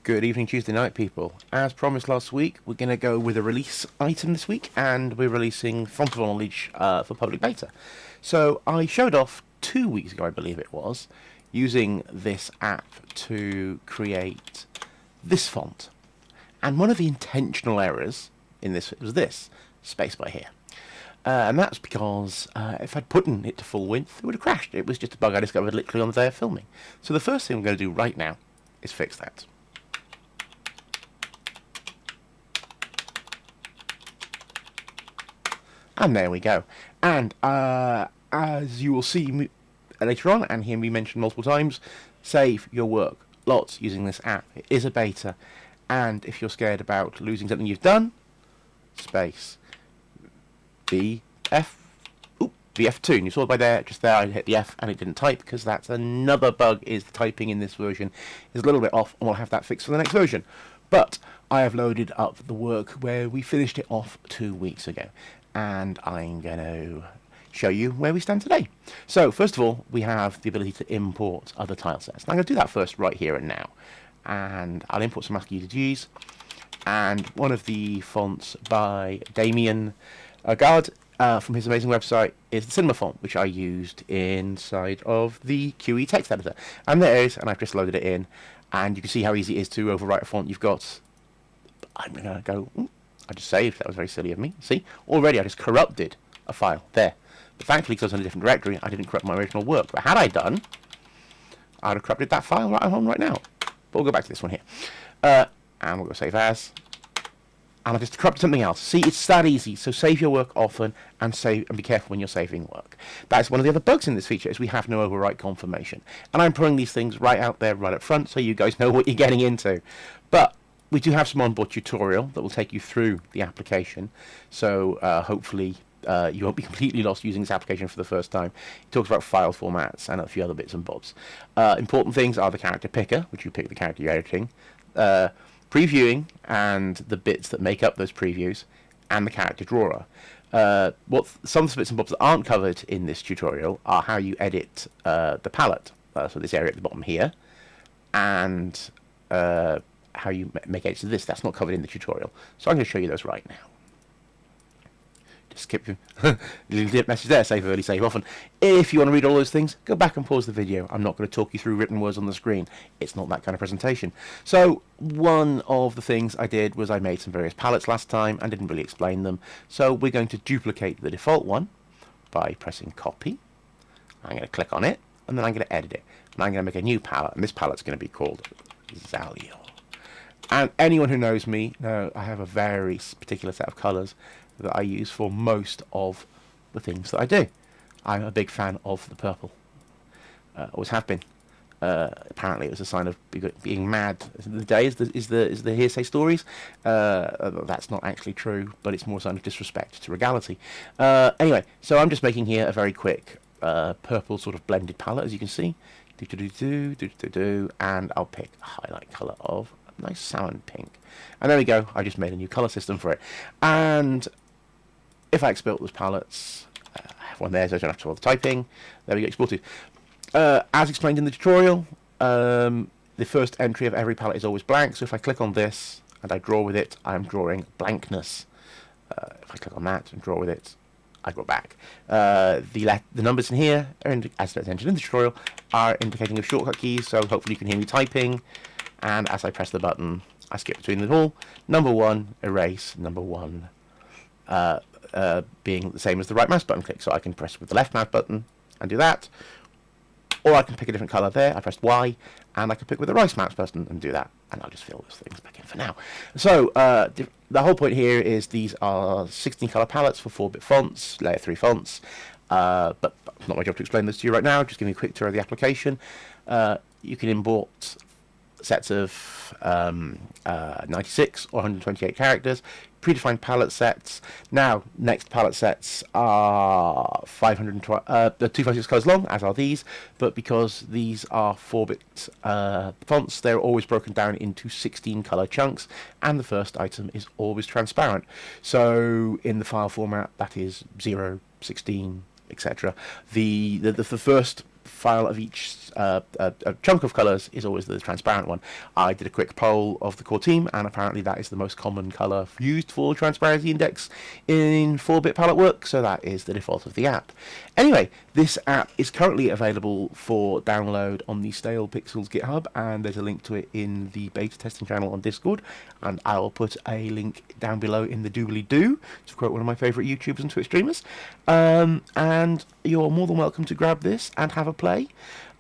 Good evening, Tuesday night, people. As promised last week, we're going to go with a release item this week, and we're releasing Font of Knowledge for public beta. So I showed off 2 weeks ago, I believe it was, using this app to create this font. And one of the intentional errors in this was this, spacebar here. And that's because if I'd put it to full width, it would have crashed. It was just a bug I discovered literally on the day of filming. So the first thing I'm going to do right now is fix that. And there we go. And as you will see later on, and hear me mention multiple times, save your work lots using this app. It is a beta, and if you're scared about losing something you've done, space VF2. And you saw it by there, just there, I hit the F and it didn't type, because that's another bug, is the typing in this version is a little bit off, and we'll have that fixed for the next version. But I have loaded up the work where we finished it off 2 weeks ago, and I'm going to show you where we stand today. So first of all, we have the ability to import other tile sets. And I'm going to do that first right here and now. And I'll import some ASCII UDGs, and one of the fonts by Damien Gard from his amazing website is the Cinema font, which I used inside of the QE text editor. And there it is, and I've just loaded it in, and you can see how easy it is to overwrite a font you've got. I'm going to go, I just saved, that was very silly of me. See, already I just corrupted a file there. But thankfully, because I was in a different directory, I didn't corrupt my original work. But had I done, I'd have corrupted that file right at home right now. But we'll go back to this one here. And we'll go save as. And I just corrupted something else. See, it's that easy. So save your work often, and be careful when you're saving work. That's one of the other bugs in this feature, is we have no overwrite confirmation. And I'm putting these things right out there, right up front, so you guys know what you're getting into. But we do have some onboard tutorial that will take you through the application. So hopefully you won't be completely lost using this application for the first time. It talks about file formats and a few other bits and bobs. Important things are the character picker, which you pick the character you're editing, previewing and the bits that make up those previews, and the character drawer. Some of the bits and bobs that aren't covered in this tutorial are how you edit the palette, so this area at the bottom here, and how you make edits to this. That's not covered in the tutorial, so I'm going to show you those right now. Just skip the little message there, save early, save often. If you want to read all those things, go back and pause the video. I'm not going to talk you through written words on the screen. It's not that kind of presentation. So one of the things I did was I made some various palettes last time and didn't really explain them. So we're going to duplicate the default one by pressing copy. I'm going to click on it, and then I'm going to edit it. And I'm going to make a new palette, and this palette's going to be called Zaliel. And anyone who knows me know I have a very particular set of colours that I use for most of the things that I do. I'm a big fan of the purple. Always have been. Apparently it was a sign of being mad. The day is the hearsay stories. That's not actually true, but it's more a sign of disrespect to regality. Anyway, so I'm just making here a very quick purple sort of blended palette, as you can see. And I'll pick a highlight colour of nice salmon pink, and there we go. I just made a new color system for it. And if I export those palettes, I have one there, so I don't have to do all the typing. There we go, exported. As explained in the tutorial, the first entry of every palette is always blank, so if I click on this and I draw with it, I am drawing blankness. If I click on that and draw with it, I draw back. The numbers in here, as mentioned in the tutorial, are indicating of shortcut keys, so hopefully you can hear me typing. And as I press the button, I skip between them all. Number 1, erase. Number 1 being the same as the right mouse button click. So I can press with the left mouse button and do that. Or I can pick a different colour there. I pressed Y, and I can pick with the right mouse button and do that. And I'll just fill those things back in for now. So the whole point here is these are 16 colour palettes for 4-bit fonts, layer 3 fonts. But it's not my job to explain this to you right now. Just give me a quick tour of the application. You can import sets of 96 or 128 characters, predefined palette sets. Now, next palette sets are 256 colours long, as are these, but because these are 4-bit fonts, they're always broken down into 16 colour chunks, and the first item is always transparent. So in the file format, that is 0, 16, etc. The first file of each a chunk of colours is always the transparent one. I did a quick poll of the core team, and apparently that is the most common colour used for transparency index in 4-bit palette work, so that is the default of the app. Anyway, this app is currently available for download on the Stale Pixels GitHub, and there's a link to it in the beta testing channel on Discord, and I will put a link down below in the doobly-doo, to quote one of my favourite YouTubers and Twitch streamers. And you're more than welcome to grab this and have a play,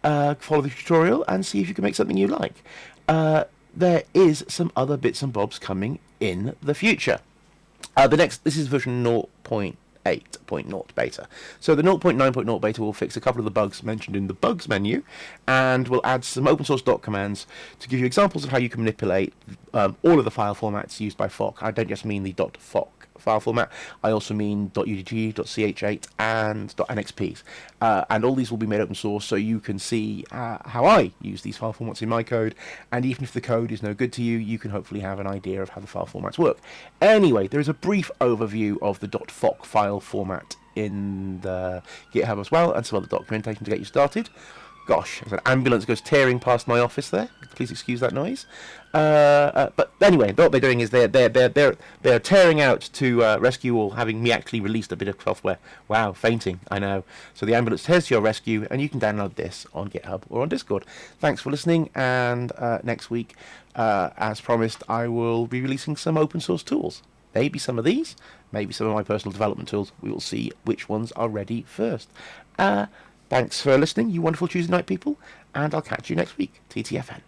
follow the tutorial, and see if you can make something you like. There is some other bits and bobs coming in the future. This is version 0.8.0 beta. So the 0.9.0 beta will fix a couple of the bugs mentioned in the bugs menu, and will add some open source doc commands to give you examples of how you can manipulate all of the file formats used by FOC. I don't just mean the .foc file format, I also mean .udg, .ch8 and .nxps, and all these will be made open source, so you can see how I use these file formats in my code, and even if the code is no good to you, you can hopefully have an idea of how the file formats work. Anyway, there is a brief overview of the .foc file format in the GitHub as well, and some other documentation to get you started. Gosh, an ambulance goes tearing past my office there. Please excuse that noise. But anyway, what they're doing is they're tearing out to rescue, or having me actually released a bit of software. Wow, fainting, I know. So the ambulance tears to your rescue, and you can download this on GitHub or on Discord. Thanks for listening, and next week, as promised, I will be releasing some open source tools. Maybe some of these, maybe some of my personal development tools. We will see which ones are ready first. Thanks for listening, you wonderful Tuesday night people, and I'll catch you next week. TTFN.